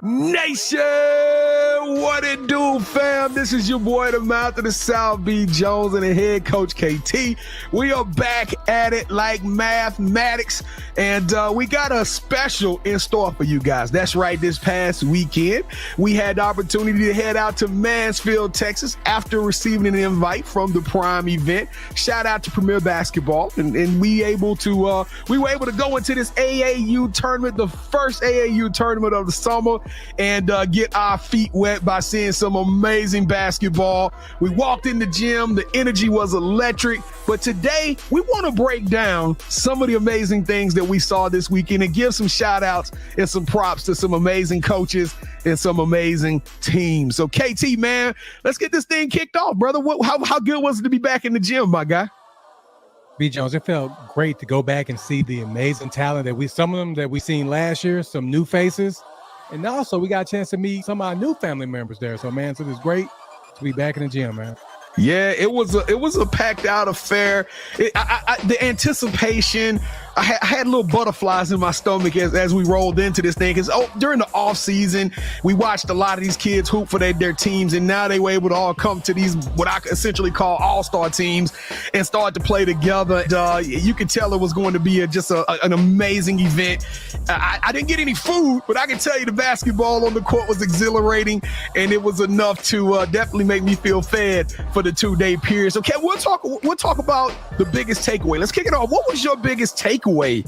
Nation, what it do, fam? This is your boy, the mouth of the South, B. Jones, and the head coach, KT. We are back at it like mathematics, and we got a special in store for you guys. That's right, this past weekend, we had the opportunity to head out to Mansfield, Texas, after receiving an invite from the Prime event. Shout out to Premier Basketball, and we were able to go into this AAU tournament, the first AAU tournament of the summer, and get our feet wet by seeing some amazing basketball. We walked in the gym, the energy was electric, but today we want to break down some of the amazing things that we saw this weekend and give some shout outs and some props to some amazing coaches and some amazing teams. So KT, man, let's get this thing kicked off, brother. How good was it to be back in the gym, my guy? B. Jones, it felt great to go back and see the amazing talent some of them that we seen last year, some new faces. And also, we got a chance to meet some of our new family members there. So, man, so it's great to be back in the gym, man. Yeah, it was a packed out affair. The anticipation, I had little butterflies in my stomach as we rolled into this thing. Because during the off season, we watched a lot of these kids hoop for their teams, and now they were able to all come to these what I essentially call all-star teams and start to play together. You could tell it was going to be an amazing event. I didn't get any food, but I can tell you the basketball on the court was exhilarating, and it was enough to definitely make me feel fed for the 2-day period. Okay, we'll talk about the biggest takeaway. Let's kick it off. What was your biggest takeaway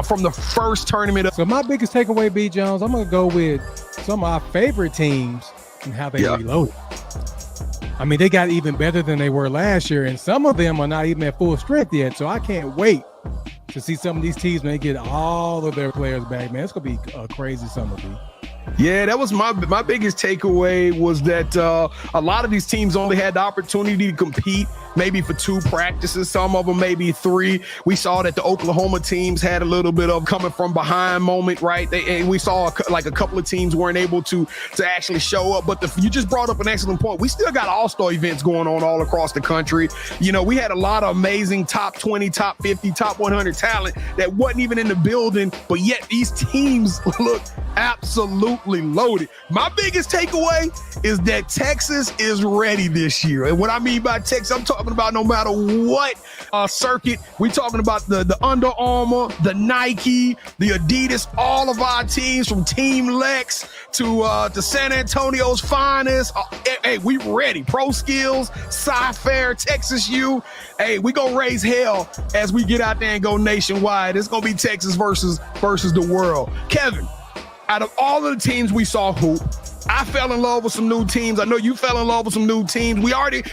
from the first tournament? So my biggest takeaway, B. Jones, I'm going to go with some of our favorite teams and how they reloaded. I mean, they got even better than they were last year, and some of them are not even at full strength yet. So I can't wait to see some of these teams when they get all of their players back, man. It's going to be a crazy summer, B. Yeah, that was my biggest takeaway was that a lot of these teams only had the opportunity to compete maybe for 2 practices, some of them maybe 3. We saw that the Oklahoma teams had a little bit of coming from behind moment, right? And we saw a couple of teams weren't able to actually show up. But you just brought up an excellent point. We still got all-star events going on all across the country. You know, we had a lot of amazing top 20, top 50, top 100 talent that wasn't even in the building, but yet these teams look absolutely loaded. My biggest takeaway is that Texas is ready this year. And what I mean by Texas, I'm talking about no matter what circuit. We're talking about the Under Armour, the Nike, the Adidas, all of our teams from Team Lex to San Antonio's finest. Hey, we ready. Pro Skills, Sci-Fair, Texas U. Hey, we gonna raise hell as we get out there and go nationwide. It's gonna be Texas versus the world. Kevin, out of all of the teams we saw hoop, I fell in love with some new teams. I know you fell in love with some new teams. We already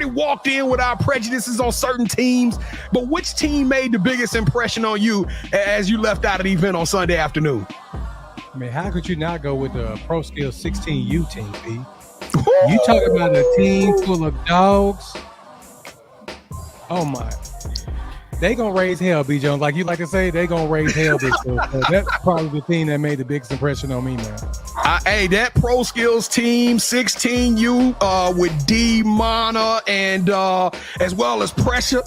walked in with our prejudices on certain teams, but which team made the biggest impression on you as you left out of the event on Sunday afternoon? I mean, how could you not go with the Pro Skills 16U team, B? You talking about a team full of dogs? Oh my. They gonna raise hell, B. Jones. Like you like to say, they gonna raise hell this year. So that's probably the thing that made the biggest impression on me, man. Hey, that Pro Skills team, 16U with D, Mana, and as well as Pressure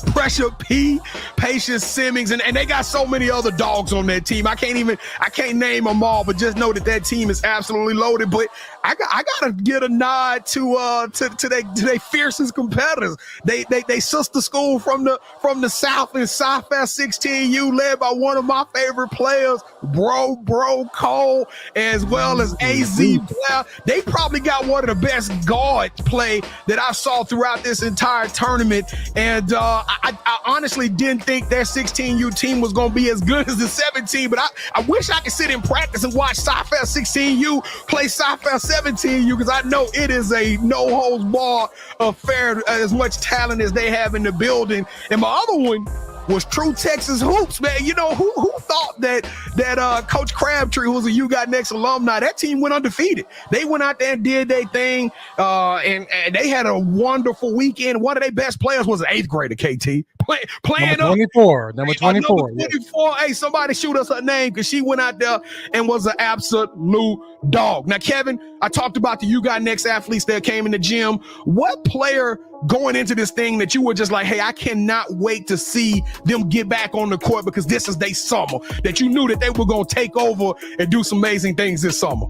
P, Patience Simmons, and they got so many other dogs on that team. I can't name them all, but just know that team is absolutely loaded. But I gotta get a nod to their fiercest competitors. They sister school from the South in Sci-Fi 16U, led by one of my favorite players, Bro Cole, as well as AZ player. They probably got one of the best guard play that I saw throughout this entire tournament. And I honestly didn't think that 16U team was going to be as good as the 17, but I wish I could sit in practice and watch Sci-Fi 16U play Sci-Fi 17U, because I know it is a no-holds-barred affair, as much talent as they have in the building. And my other one was True Texas Hoops, man. You know, who thought that Coach Crabtree, who was a You Got Next alumni, that team went undefeated. They went out there and did their thing, and they had a wonderful weekend. One of their best players was an 8th grader, KT. Playing number 24. Number 24. Number 24. Hey, somebody shoot us her name, because she went out there and was an absolute dog. Now, Kevin, I talked about the You Got Next athletes that came in the gym. What player going into this thing that you were just like, hey, I cannot wait to see them get back on the court, because this is their summer, that you knew that they were going to take over and do some amazing things this summer?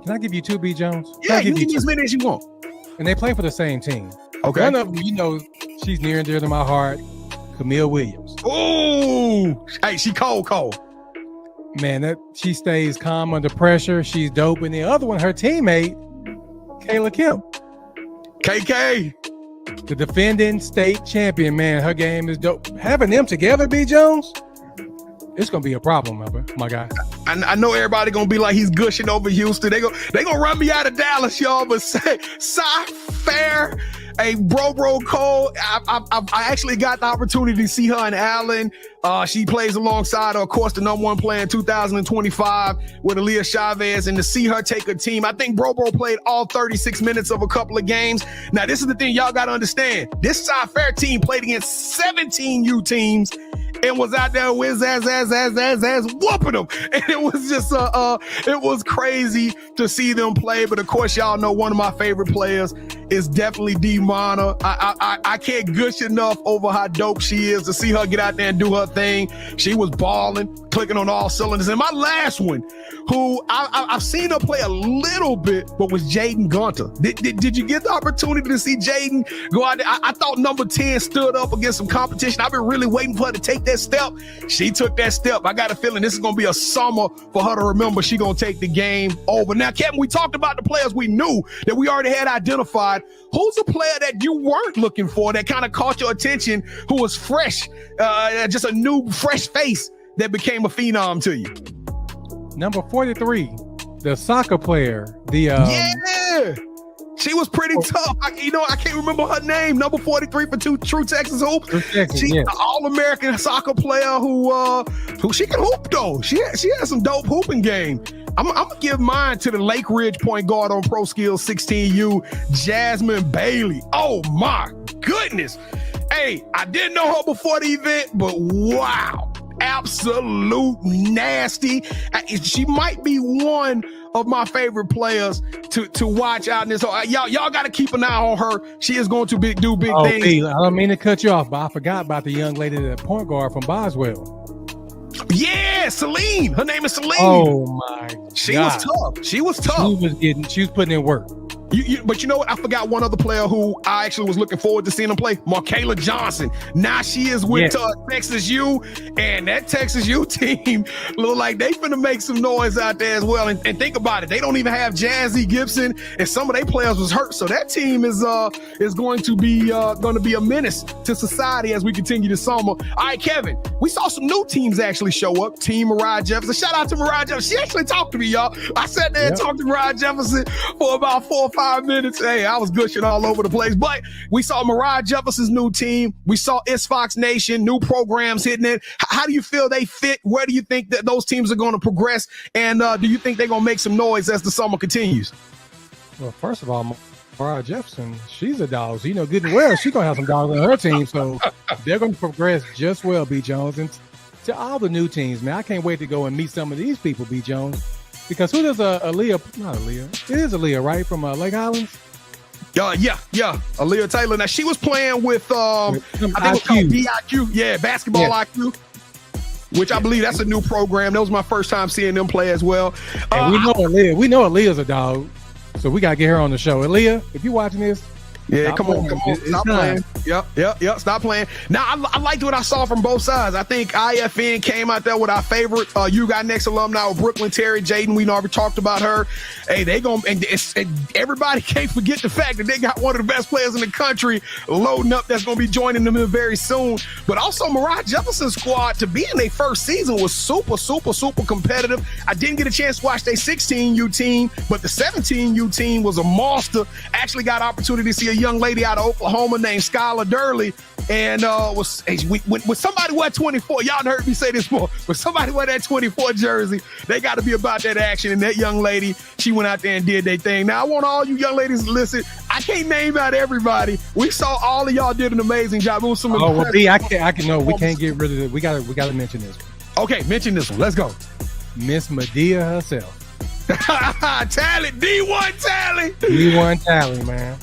Can I give you two, B. Jones? Yeah, you give me as many as you want. And they play for the same team. Okay. One of them, you know, she's near and dear to my heart. Camille Williams. Ooh, hey, she cold. Man, she stays calm under pressure. She's dope. And the other one, her teammate, Kayla Kemp. KK. The defending state champion, man. Her game is dope. Having them together, B. Jones, it's gonna be a problem, my guy. I know everybody gonna be like he's gushing over Houston. They gonna run me out of Dallas, y'all. But say Fair, hey, bro, Cole. I actually got the opportunity to see her in Allen. She plays alongside, of course, the number one player in 2025 with Aaliyah Chavez, and to see her take a team. I think Bro played all 36 minutes of a couple of games. Now, this is the thing y'all got to understand. This Cy Fair team played against 17 U teams and was out there with ass whooping them. And it was just it was crazy to see them play. But of course, y'all know one of my favorite players is definitely D Mana. I can't gush enough over how dope she is. To see her get out there and do her thing, she was balling, clicking on all cylinders. And my last one, who I've seen her play a little bit, but was Jaden Gunter. Did you get the opportunity to see Jaden go out there? I thought number 10 stood up against some competition. I've been really waiting for her to take that step. She took that step. I got a feeling this is going to be a summer for her to remember. She going to take the game over. Now, Kevin, we talked about the players we knew that we already had identified. Who's a player that you weren't looking for that kind of caught your attention, who was fresh, just a new, fresh face that became a phenom to you? Number 43, the soccer player. Yeah, she was pretty tough. I can't remember her name. Number 43 for True Texas Hoop. She's an All-American soccer player who she can hoop though. She has some dope hooping game. I'm gonna give mine to the Lake Ridge point guard on Pro Skills 16U, Jasmine Bailey. Oh my goodness. Hey, I didn't know her before the event, but wow. Absolute nasty. She might be one of my favorite players to watch out in this. Y'all got to keep an eye on her. She is going to do big things. Hey, I don't mean to cut you off, but I forgot about the young lady, the point guard from Boswell. Yeah, Celine. Her name is Celine. Oh my God. She was tough. She was putting in work. But you know what? I forgot one other player who I actually was looking forward to seeing him play, Markayla Johnson. Now she is with Texas U, and that Texas U team look like they finna make some noise out there as well. And think about it, they don't even have Jazzy Gibson, and some of their players was hurt. So that team is going to be a menace to society as we continue this summer. All right, Kevin, we saw some new teams actually show up. Team Mariah Jefferson. Shout out to Mariah Jefferson. She actually talked to me, y'all. I sat there and talked to Mariah Jefferson for about 4 or 5 minutes. Hey, I was gushing all over the place. But we saw Mariah Jefferson's new team. We saw Fox Nation, new programs hitting it. How do you feel they fit? Where do you think that those teams are going to progress? And do you think they're going to make some noise as the summer continues? Well, first of all, Mariah Jefferson, she's a dog. So, good and well, she's going to have some dogs on her team. So they're going to progress just well, B. Jones. And to all the new teams, man, I can't wait to go and meet some of these people, B. Jones. Because who does Aaliyah? It is Aaliyah, right? From Lake Highlands? Yeah. Aaliyah Taylor. Now, she was playing with, I think it was called BIQ. Yeah, Basketball IQ, which I believe that's a new program. That was my first time seeing them play as well. And we know Aaliyah. We know Aaliyah's a dog, so we got to get her on the show. Aaliyah, if you're watching this, come on. Stop playing. Yep. Stop playing. Now, I liked what I saw from both sides. I think IFN came out there with our favorite You Got Next alumni with Brooklyn Terry Jaden. We already talked about her. Hey, and everybody can't forget the fact that they got one of the best players in the country loading up that's going to be joining them very soon. But also, Mariah Jefferson's squad, to be in their first season, was super, super, super competitive. I didn't get a chance to watch their 16U team, but the 17U team was a monster. Actually got an opportunity to see a young lady out of Oklahoma named Skylar Durley, and when somebody wear 24, y'all heard me say this before, when somebody wear that 24 jersey, they got to be about that action. And that young lady, she went out there and did their thing. Now, I want all you young ladies to listen. I can't name out everybody. We saw all of y'all did an amazing job. It was some B, I can know. We can't get rid of it. We got to mention this one. Okay, mention this one. Let's go. Miss Medea herself. Talent, D1 Talent. D1 Talent, man.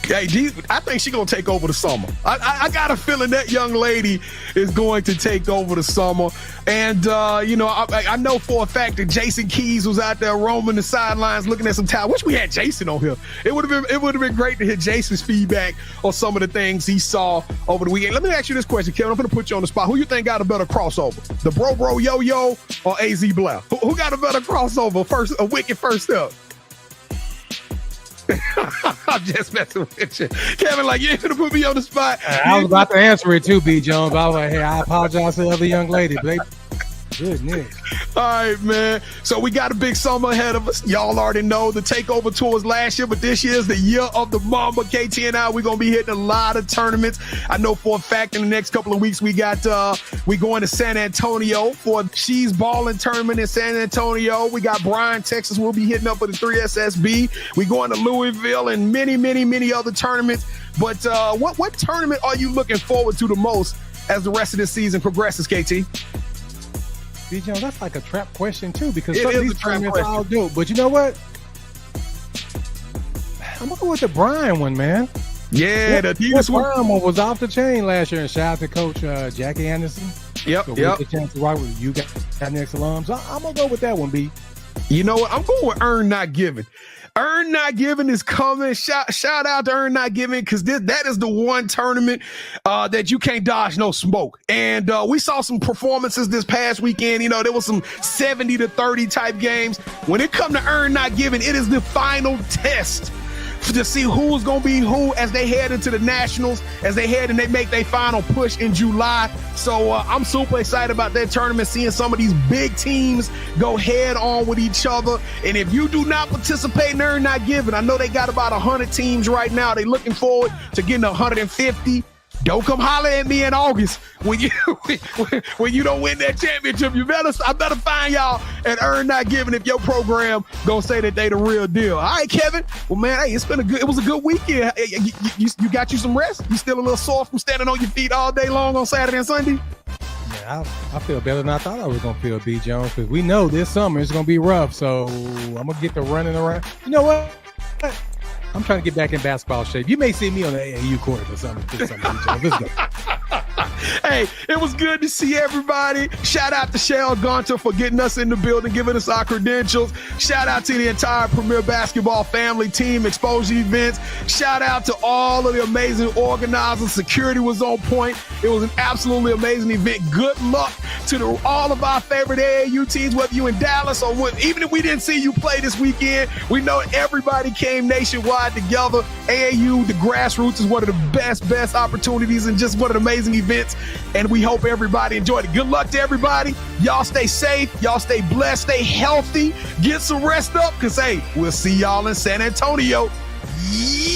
Hey, I think she's going to take over the summer. I got a feeling that young lady is going to take over the summer. And, I know for a fact that Jason Keys was out there roaming the sidelines looking at some talent. Wish we had Jason on here. It would have been great to hear Jason's feedback on some of the things he saw over the weekend. Let me ask you this question, Kevin. I'm going to put you on the spot. Who you think got a better crossover? The Bro Yo-Yo or AZ Blair? Who got a better crossover? A wicked first step? I'm just messing with you. Kevin, you ain't gonna put me on the spot. I was about to answer it too, B. Jones. I was like, hey, I apologize to the other young lady, baby. Goodness. All right, man. So we got a big summer ahead of us. Y'all already know the takeover tour was last year, but this year is the year of the Mamba. KT and I, we're going to be hitting a lot of tournaments. I know for a fact in the next couple of weeks, we going to San Antonio for She's Ballin' tournament in San Antonio. We got Bryan, Texas. We'll be hitting up for the 3SSB. We going to Louisville and many, many, many other tournaments. But what tournament are you looking forward to the most as the rest of this season progresses, KT? B. Jones, that's like a trap question too, because it some of is these a trap tournaments question. I'll do. But you know what? I'm gonna go with the Bryan one, man. Yeah, the Adidas one was off the chain last year. And shout out to Coach Jackie Anderson. Yep. So the chance to ride with you got next alums. I'm gonna go with that one, B. You know what? I'm going with Earn Not Giving. Earn Not Giving is coming. Shout out to Earn Not Giving, because that is the one tournament that you can't dodge no smoke. And we saw some performances this past weekend. There was some 70-30 type games. When it comes to Earn Not Giving, it is the final test to see who's going to be who as they head into the Nationals, as they head and they make their final push in July. So I'm super excited about that tournament, seeing some of these big teams go head on with each other. And if you do not participate in Earn Not Giving, I know they got about 100 teams right now. They looking forward to getting 150. Don't come holler at me in August when you don't win that championship. I better find y'all at Earn Not Giving if your program gonna say that they the real deal. All right, Kevin. Well, man, hey, it was a good weekend. You got you some rest? You still a little sore from standing on your feet all day long on Saturday and Sunday? Yeah, I feel better than I thought I was gonna feel, B. Jones, because we know this summer it's gonna be rough. So I'm gonna get to running around. You know what? I'm trying to get back in basketball shape. You may see me on the AAU court or something. Let's go. Hey, it was good to see everybody. Shout out to Shell Gunter for getting us in the building, giving us our credentials. Shout out to the entire Premier Basketball family team, Exposure Events. Shout out to all of the amazing organizers. Security was on point. It was an absolutely amazing event. Good luck to all of our favorite AAU teams, whether you in Dallas or even if we didn't see you play this weekend, we know everybody came nationwide together. AAU, the grassroots, is one of the best opportunities and just one of the amazing events. And we hope everybody enjoyed it. Good luck to everybody. Y'all stay safe. Y'all stay blessed. Stay healthy. Get some rest up, because, hey, we'll see y'all in San Antonio. Yeah.